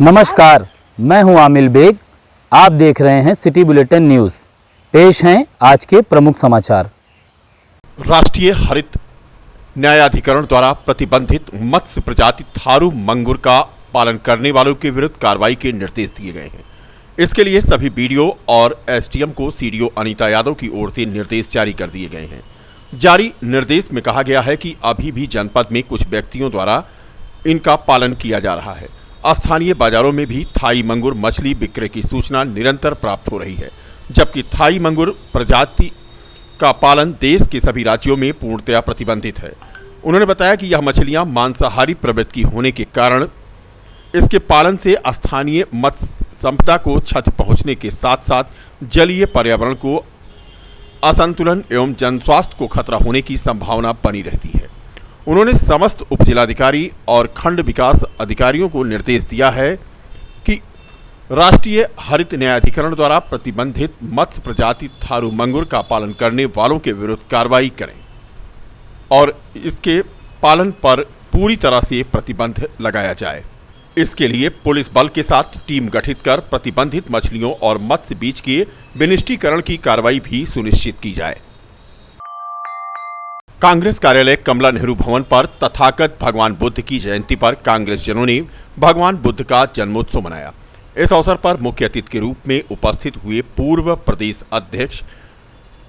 नमस्कार, मैं हूं आमिल बेग। आप देख रहे हैं सिटी बुलेटिन न्यूज़। पेश हैं आज के प्रमुख समाचार। राष्ट्रीय हरित न्यायाधिकरण द्वारा प्रतिबंधित मत्स्य प्रजाति थारू मंगूर का पालन करने वालों के विरुद्ध कार्रवाई के निर्देश दिए गए हैं। इसके लिए सभी बीडीओ और एसडीएम को सीडीओ अनीता यादव की ओर से निर्देश जारी कर दिए गए हैं। जारी निर्देश में कहा गया है कि अभी भी जनपद में कुछ व्यक्तियों द्वारा इनका पालन किया जा रहा है। स्थानीय बाजारों में भी थाई मंगूर मछली बिक्री की सूचना निरंतर प्राप्त हो रही है, जबकि थाई मंगूर प्रजाति का पालन देश के सभी राज्यों में पूर्णतया प्रतिबंधित है। उन्होंने बताया कि यह मछलियां मांसाहारी प्रवृत्ति की होने के कारण इसके पालन से स्थानीय मत्स्य संपदा को क्षति पहुंचने के साथ साथ जलीय पर्यावरण को असंतुलन एवं जनस्वास्थ्य को खतरा होने की संभावना बनी रहती है। उन्होंने समस्त उपजिलाधिकारी और खंड विकास अधिकारियों को निर्देश दिया है कि राष्ट्रीय हरित न्यायाधिकरण द्वारा प्रतिबंधित मत्स्य प्रजाति थारू मंगूर का पालन करने वालों के विरुद्ध कार्रवाई करें और इसके पालन पर पूरी तरह से प्रतिबंध लगाया जाए। इसके लिए पुलिस बल के साथ टीम गठित कर प्रतिबंधित मछलियों और मत्स्य बीज के विनिष्टीकरण की कार्रवाई भी सुनिश्चित की जाए। कांग्रेस कार्यालय कमला नेहरू भवन पर तथागत भगवान बुद्ध की जयंती पर कांग्रेस जनों ने भगवान बुद्ध का जन्मोत्सव मनाया। इस अवसर पर मुख्य अतिथि के रूप में उपस्थित हुए पूर्व प्रदेश अध्यक्ष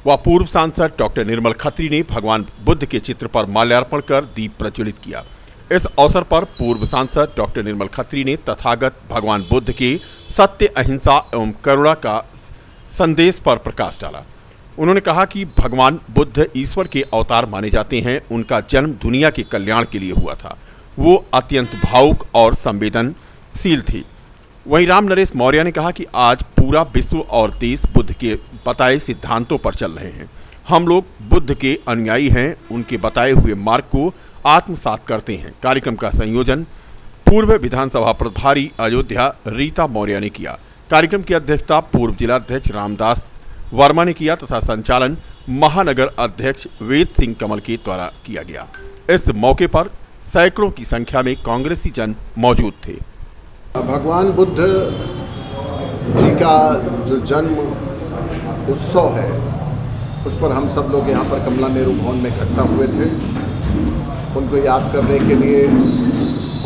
व पूर्व सांसद डॉक्टर निर्मल खत्री ने भगवान बुद्ध के चित्र पर माल्यार्पण कर दीप प्रज्वलित किया। इस अवसर पर पूर्व सांसद डॉक्टर निर्मल खत्री ने तथागत भगवान बुद्ध के सत्य, अहिंसा एवं करुणा का संदेश पर प्रकाश डाला। उन्होंने कहा कि भगवान बुद्ध ईश्वर के अवतार माने जाते हैं। उनका जन्म दुनिया के कल्याण के लिए हुआ था। वो अत्यंत भावुक और संवेदनशील थे। वहीं राम नरेश मौर्य ने कहा कि आज पूरा विश्व और देश बुद्ध के बताए सिद्धांतों पर चल रहे हैं। हम लोग बुद्ध के अनुयायी हैं, उनके बताए हुए मार्ग को आत्मसात करते हैं। कार्यक्रम का संयोजन पूर्व विधानसभा प्रभारी अयोध्या रीता मौर्य ने किया। कार्यक्रम की अध्यक्षता पूर्व जिलाध्यक्ष रामदास वर्मा ने किया तथा संचालन महानगर अध्यक्ष वेद सिंह कमल के द्वारा किया गया। इस मौके पर सैकड़ों की संख्या में कांग्रेसी जन मौजूद थे। भगवान बुद्ध जी का जो जन्म उत्सव है उस पर हम सब लोग यहाँ पर कमला नेहरू भवन में इकट्ठा हुए थे। उनको याद करने के लिए,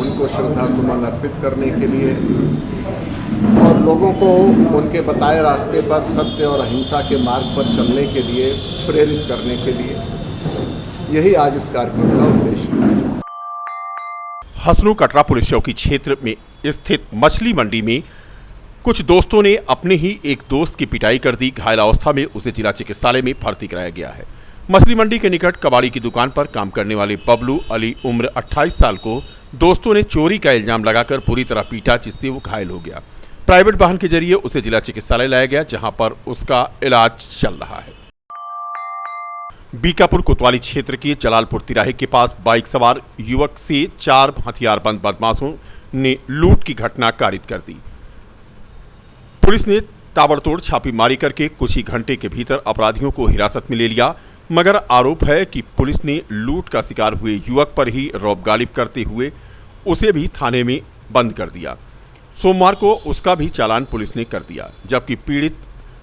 उनको श्रद्धा सुमन अर्पित करने के लिए और लोगों को उनके बताए रास्ते पर सत्य और अहिंसा के मार्ग पर चलने के लिए प्रेरित करने के लिए, यही आज इस कार्यक्रम का उद्देश्य है। हसनू कटरा पुलिस चौकी क्षेत्र में स्थित मछली मंडी में कुछ दोस्तों ने अपने ही एक दोस्त की पिटाई कर दी। घायल अवस्था में उसे जिला चिकित्सालय में भर्ती कराया गया है। मछली मंडी के निकट कबाड़ी की दुकान पर काम करने वाले बबलू अली उम्र 28 साल को दोस्तों ने चोरी का इल्जाम लगाकर पूरी तरह पीटा, जिससे वो घायल हो गया। प्राइवेट वाहन के जरिए उसे जिला चिकित्सालय लाया गया, जहां पर उसका इलाज चल रहा है। बीकापुर कोतवाली क्षेत्र के जलालपुर तिराहे के पास बाइक सवार युवक से 4 हथियारबंद बदमाशों ने लूट की घटना कारित कर दी। पुलिस ने ताबड़तोड़ छापेमारी करके कुछ ही घंटे के भीतर अपराधियों को हिरासत में ले लिया, मगर आरोप है कि पुलिस ने लूट का शिकार हुए युवक पर ही रौब गालिब करते हुए उसे भी थाने में बंद कर दिया। सोमवार को उसका भी चालान पुलिस ने कर दिया, जबकि पीड़ित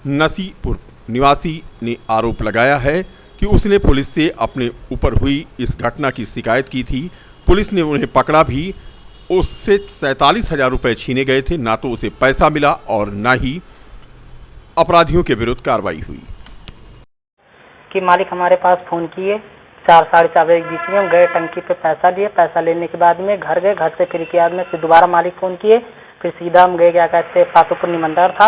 नसीपुर निवासी ने आरोप लगाया है कि उसने पुलिस से अपने ऊपर हुई इस घटना की शिकायत की थी। पुलिस ने उन्हें पकड़ा भी। उससे 47,000 रुपये छीने गए थे। ना तो उसे पैसा मिला और ना ही अपराधियों के विरुद्ध कार्रवाई हुई। कि मालिक हमारे पास फ़ोन किए 4 साढ़े 4 बजे के बीच में। हम गए, टंकी पे पैसा लिए। पैसा लेने के बाद में घर गए। घर से फिर के बाद में फिर दोबारा मालिक फ़ोन किए। फिर सीधा हम गए, क्या कहते हैं, पातोपुर निमंदर था।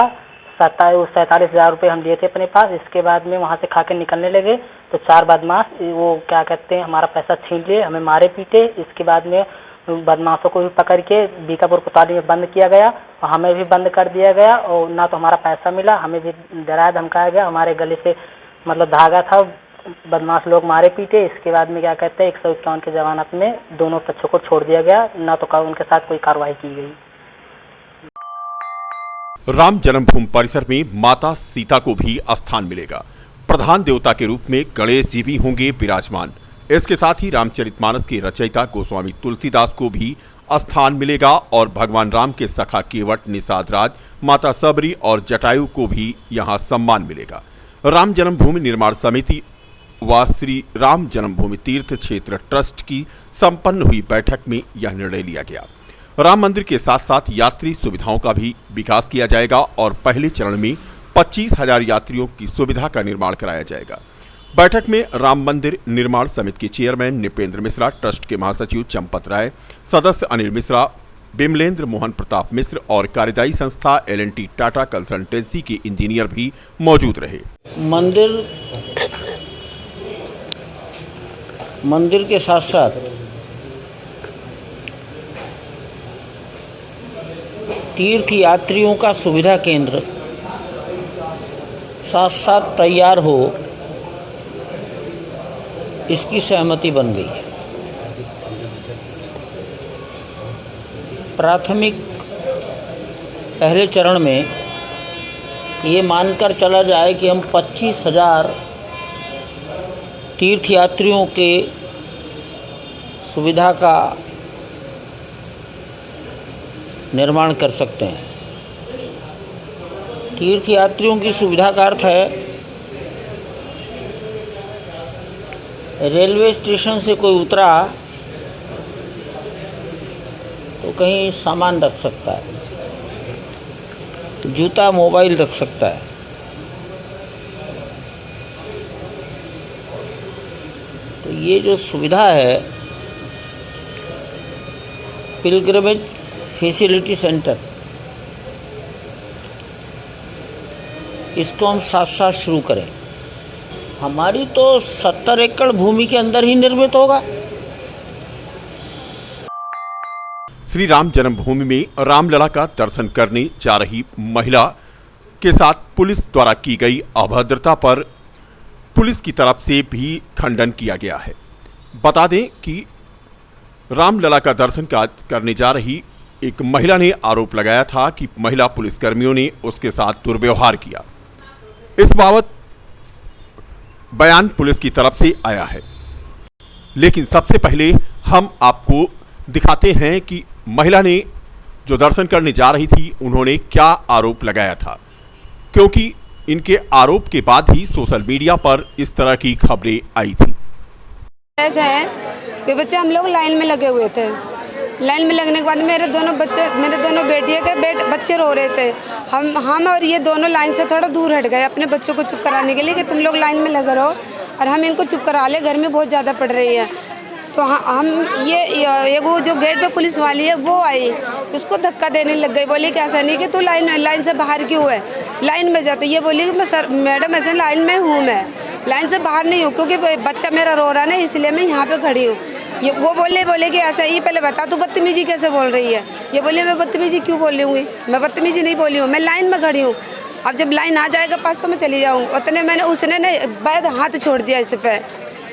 47,000 रुपये हम लिए थे अपने पास। इसके बाद में वहाँ से खा के निकलने लगे तो 4 बदमाश वो क्या कहते हैं हमारा पैसा छीन लिए, हमें मारे पीटे। इसके बाद में बदमाशों को भी पकड़ के बीकापुर कोतवाली में बंद किया गया और हमें भी बंद कर दिया गया। और ना तो हमारा पैसा मिला, हमें भी डराया धमकाया गया। हमारे गले से मतलब धागा था, बदमाश लोग मारे पीटे। इसके बाद में क्या कहते हैं 151 के जमानत में दोनों पक्षों को छोड़ दिया गया, ना तो उनके साथ कोई कार्रवाई की गई। राम जन्मभूमि परिसर में माता सीता को भी स्थान मिलेगा। प्रधान देवता के रूप में गणेश जी भी होंगे विराजमान। इसके साथ ही रामचरितमानस के रचयिता गोस्वामी तुलसीदास को भी स्थान मिलेगा और भगवान राम के सखा केवट, निषाद राज, माता सबरी और जटायु को भी यहां सम्मान मिलेगा। राम जन्मभूमि निर्माण समिति व श्री राम जन्मभूमि तीर्थ क्षेत्र ट्रस्ट की संपन्न हुई बैठक में यह निर्णय लिया गया। राम मंदिर के साथ साथ यात्री सुविधाओं का भी विकास किया जाएगा और पहले चरण में 25,000 यात्रियों की सुविधा का निर्माण कराया जाएगा। बैठक में राम मंदिर निर्माण समिति के चेयरमैन निपेंद्र मिश्रा, ट्रस्ट के महासचिव चंपत राय, सदस्य अनिल मिश्रा, बिमलेंद्र मोहन प्रताप मिश्र और कार्यदायी संस्था L&T टाटा कंसल्टेंसी के इंजीनियर भी मौजूद रहे। मंदिर के साथ साथ तीर्थ यात्रियों का सुविधा केंद्र साथ साथ तैयार हो, इसकी सहमति बन गई है। प्राथमिक पहले चरण में ये मानकर चला जाए कि हम 25,000 तीर्थयात्रियों के सुविधा का निर्माण कर सकते हैं। तीर्थयात्रियों की सुविधा का अर्थ है रेलवे स्टेशन से कोई उतरा तो कहीं सामान रख सकता है, जूता मोबाइल रख सकता है। तो ये जो सुविधा है पिलग्रिमेज फैसिलिटी सेंटर, इसको हम साथ साथ शुरू करें। हमारी तो 70 एकड़ भूमि के अंदर ही निर्मित होगा। श्री राम जन्मभूमि में रामलला का दर्शन करने जा रही महिला के साथ पुलिस द्वारा की गई अभद्रता पर पुलिस की तरफ से भी खंडन किया गया है। बता दें कि रामलला का दर्शन करने जा रही एक महिला ने आरोप लगाया था कि महिला पुलिसकर्मियों ने उसके साथ दुर्व्यवहार किया। इस बाबत बयान पुलिस की तरफ से आया है, लेकिन सबसे पहले हम आपको दिखाते हैं कि महिला ने जो दर्शन करने जा रही थी उन्होंने क्या आरोप लगाया था, क्योंकि इनके आरोप के बाद ही सोशल मीडिया पर इस तरह की खबरें आई थी। ऐसा है कि बच्चे हम लोग लाइन में लगे हुए थे। लाइन में लगने के बाद मेरे दोनों बेटियों के बच्चे रो रहे थे। हम और ये दोनों लाइन से थोड़ा दूर हट गए अपने बच्चों को चुप कराने के लिए कि तुम लोग लाइन में लगे रहो और हम इनको चुप करा ले, गर्मी बहुत ज़्यादा पड़ रही है। तो हम ये वो जो गेट पे पुलिस वाली है वो आई, उसको धक्का देने लग गई। बोली कि ऐसा नहीं कि तू लाइन से बाहर क्यों है, लाइन में जाते। ये बोली कि मैडम ऐसे लाइन में हूँ, मैं लाइन से बाहर नहीं हूँ क्योंकि बच्चा मेरा रो रहा है ना, इसलिए मैं यहाँ पे खड़ी हूँ। ये वो बोले कि ऐसा ही, पहले बता तू बदतमीजी कैसे बोल रही है। ये बोली मैं बदतमीजी क्यों बोल रही हूँ, मैं बदतमीजी नहीं बोली हूँ, मैं लाइन में खड़ी हूँ। अब जब लाइन आ जाएगा पास तो मैं चली जाऊँ। उतने मैंने उसने ना बैद हाथ छोड़ दिया इस पे।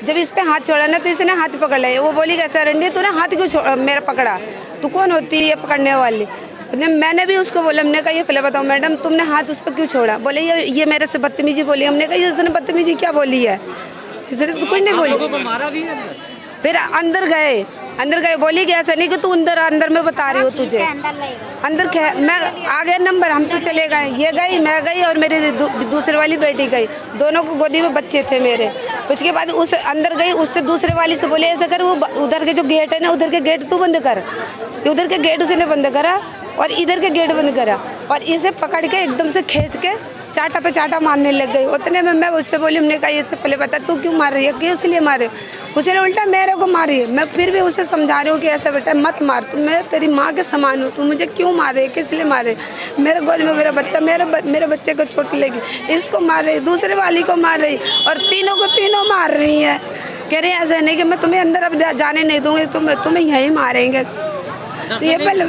जब इस पे हाथ छोड़ा ना तो इसने हाथ पकड़ लिया। वो बोली कैसा रंडी तूने हाथ क्यों मेरा पकड़ा, तू कौन होती है ये पकड़ने वाली। मैंने भी उसको बोला, हमने कहा ये पहले बताओ मैडम तुमने हाथ उस पर क्यों छोड़ा। बोले ये मेरे से बदतमीजी बोली। हमने कहा इसने बदतमीजी क्या बोली है, इसने तो कुछ नहीं बोली। फिर अंदर गए बोली कि ऐसा नहीं कि तू अंदर में बता रही हो तुझे अंदर मैं आ गए नंबर, हम तो चले गए। ये गई, मैं गई और मेरी दूसरे वाली बेटी गई, दोनों को गोदी में बच्चे थे मेरे। उसके बाद उस अंदर गई, उससे दूसरे वाली से बोले ऐसा कर वो उधर के जो गेट है ना, उधर के गेट तू बंद कर। उधर के गेट उसने बंद करा और इधर के गेट बंद करा और इसे पकड़ के एकदम से खींच के चाटा पे चाटा मारने लग गई। उतने में मैं उससे बोली, हमने कहा इससे पहले बता तू क्यों मार रही है, क्यों इसलिए मारे। उसने उल्टा मेरे को मारी है। मैं फिर भी उसे समझा रही हूँ कि ऐसा बेटा मत मार, तू मैं तेरी माँ के समान हूँ, तू मुझे क्यों मार रही है, किस लिए मार रही। मेरे गोद में मेरा बच्चा, मेरे बच्चे को चोट लगी, इसको मार रही, दूसरे वाली को मार रही और तीनों मार रही है। कह रही ऐसा नहीं कि मैं तुम्हें अंदर अब जाने नहीं दूँगी, तुम्हें यहीं मारेंगे। ये पहले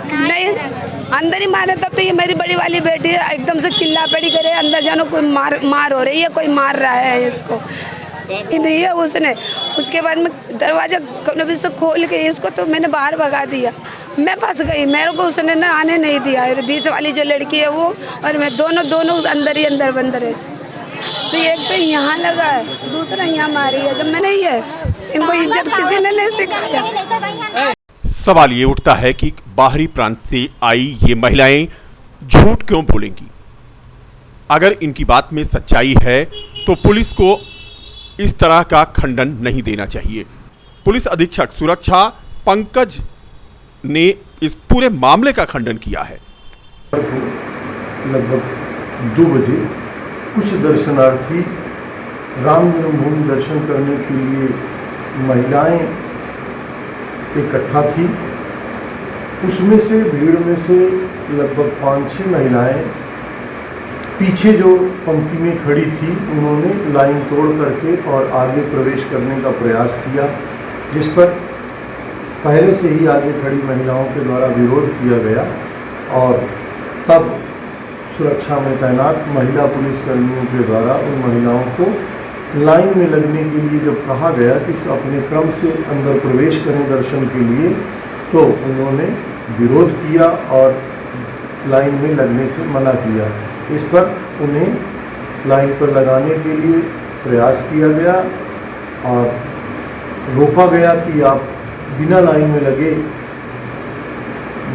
नहीं अंदर ही मारे, तब तो ये मेरी बड़ी वाली बेटी है एकदम से चिल्ला पड़ी, करे अंदर जानो कोई मार हो रही है, कोई मार रहा है इसको। नहीं है उसने। उसके बाद में दरवाजा कभी से खोल के इसको तो मैंने बाहर भगा दिया। मैं फंस गई, मेरे को उसने ना आने नहीं दिया। बीच वाली जो लड़की है वो और मैं दोनों अंदर ही अंदर बंद रहे। तो एक पे यहाँ लगा है, दूसरा यहाँ मारी है। जब मैंने ये इनको इज्जत किसी ने नहीं सिखाया। सवाल ये उठता है कि बाहरी प्रांत से आई ये महिलाएं झूठ क्यों बोलेंगी? अगर इनकी बात में सच्चाई है तो पुलिस को इस तरह का खंडन नहीं देना चाहिए। पुलिस अधीक्षक सुरक्षा पंकज ने इस पूरे मामले का खंडन किया है। लगभग 2 बजे कुछ दर्शनार्थी राम जन्मभूमि दर्शन करने के लिए महिलाएं इकट्ठा थी। उसमें से भीड़ में से लगभग 5-6 महिलाएं पीछे जो पंक्ति में खड़ी थी उन्होंने लाइन तोड़ करके और आगे प्रवेश करने का प्रयास किया, जिस पर पहले से ही आगे खड़ी महिलाओं के द्वारा विरोध किया गया और तब सुरक्षा में तैनात महिला पुलिसकर्मियों के द्वारा उन महिलाओं को लाइन में लगने के लिए जब कहा गया कि अपने क्रम से अंदर प्रवेश करें दर्शन के लिए, तो उन्होंने विरोध किया और लाइन में लगने से मना किया। इस पर उन्हें लाइन पर लगाने के लिए प्रयास किया गया और रोका गया कि आप बिना लाइन में लगे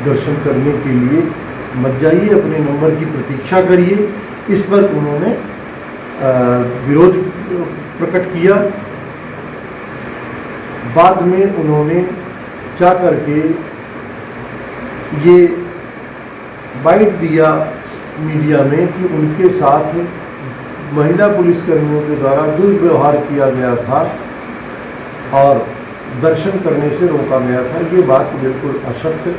दर्शन करने के लिए मत जाइए, अपने नंबर की प्रतीक्षा करिए। इस पर उन्होंने विरोध प्रकट किया। बाद में उन्होंने जा करके ये बाइट दिया मीडिया में कि उनके साथ महिला पुलिसकर्मियों के द्वारा दुर्व्यवहार किया गया था और दर्शन करने से रोका गया था। ये बात बिल्कुल असत्य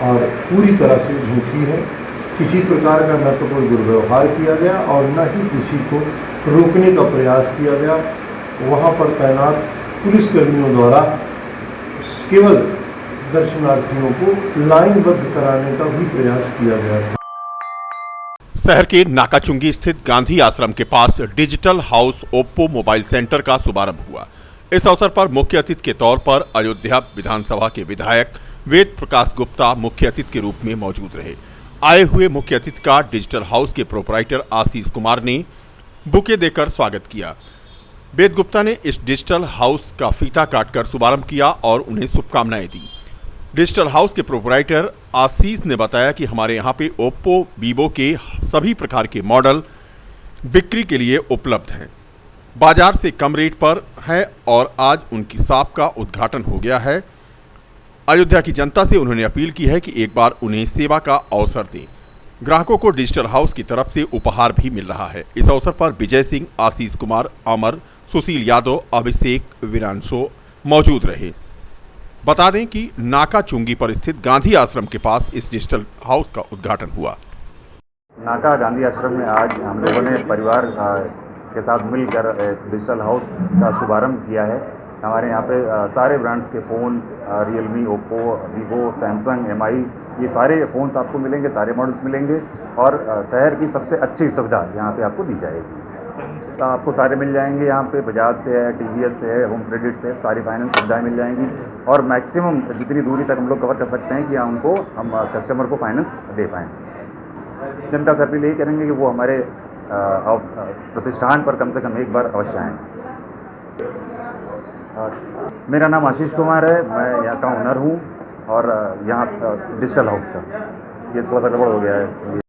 और पूरी तरह से झूठी है। किसी प्रकार का न तो कोई दुर्व्यवहार किया गया और न ही किसी को रोकने का प्रयास किया गया। वहाँ पर तैनात पुलिसकर्मियों द्वारा केवल दर्शनार्थियों को लाइनबद्ध कराने का भी प्रयास किया गया था। शहर के नाकाचुंगी स्थित गांधी आश्रम के पास digital house Oppo mobile centre का शुभारंभ हुआ। इस अवसर पर मुख्य अतिथि के तौर पर अयोध्या विधानसभा के विधायक वेद प्रकाश गुप्ता मुख्य अतिथि के रूप में मौजूद रहे। आए हुए मुख्य अतिथि का डिजिटल हाउस के प्रोपराइटर आशीष कुमार ने बुके देकर स्वागत किया। वेद गुप्ता ने इस डिजिटल हाउस का फीता काटकर शुभारंभ किया और उन्हें शुभकामनाएं दी। डिजिटल हाउस के प्रोपराइटर आशीष ने बताया कि हमारे यहाँ पे ओप्पो वीवो के सभी प्रकार के मॉडल बिक्री के लिए उपलब्ध हैं, बाजार से कम रेट पर है और आज उनकी शॉप का उद्घाटन हो गया है। अयोध्या की जनता से उन्होंने अपील की है कि एक बार उन्हें सेवा का अवसर दें। ग्राहकों को डिजिटल हाउस की तरफ से उपहार भी मिल रहा है। इस अवसर पर विजय सिंह, आशीष कुमार, अमर, सुशील यादव, अभिषेक, वीरांशो मौजूद रहे। बता दें कि नाका चुंगी पर स्थित गांधी आश्रम के पास इस डिजिटल हाउस का उद्घाटन हुआ। नाका गांधी आश्रम में आज हम लोगों ने परिवार के साथ मिलकर डिजिटल हाउस का शुभारंभ किया है। हमारे यहाँ पे सारे ब्रांड्स के phone, Realme, Oppo, Vivo, Samsung, MI, ये सारे फ़ोन्स आपको मिलेंगे, सारे मॉडल्स मिलेंगे और शहर की सबसे अच्छी सुविधा यहाँ पे आपको दी जाएगी। तो आपको सारे मिल जाएंगे यहाँ पे, बजाज से है, टीवीएस से है, होम क्रेडिट से, सारी फाइनेंस सुविधाएं मिल जाएंगी और मैक्सिमम जितनी दूरी तक हम लोग कवर कर सकते हैं कि उनको हम कस्टमर को फाइनेंस दे पाएँ। जनता से अपील यही करेंगे कि वो हमारे प्रतिष्ठान पर कम से कम एक बार अवश्य आएँ। मेरा नाम आशीष कुमार है, मैं यहाँ का ओनर हूँ और यहाँ डिजिटल हाउस का ये थोड़ा सा गड़बड़ हो गया है।